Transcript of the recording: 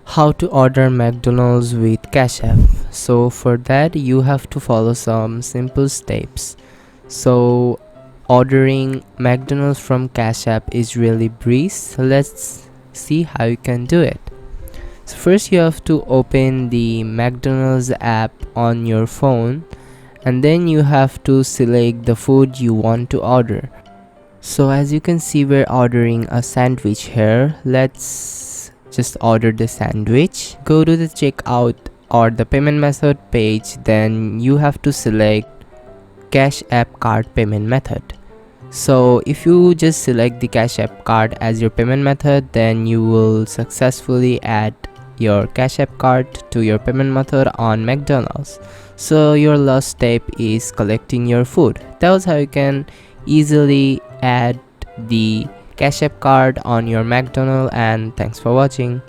How to order McDonald's with Cash App. So for that you have to follow some simple steps. So ordering McDonald's from Cash App is really breeze. So let's see how you can do it. So first you have to open the McDonald's app on your phone, and then you have to select the food you want to order. So as you can see, we're ordering a sandwich here. Let's just order the sandwich. Go to the checkout or the payment method page, then you have to select Cash App card payment method. So if you just select the Cash App card as your payment method, then you will successfully add your Cash App card to your payment method on McDonald's. So your last step is collecting your food. That was how you can easily add the Cash App card on your McDonald's, and thanks for watching.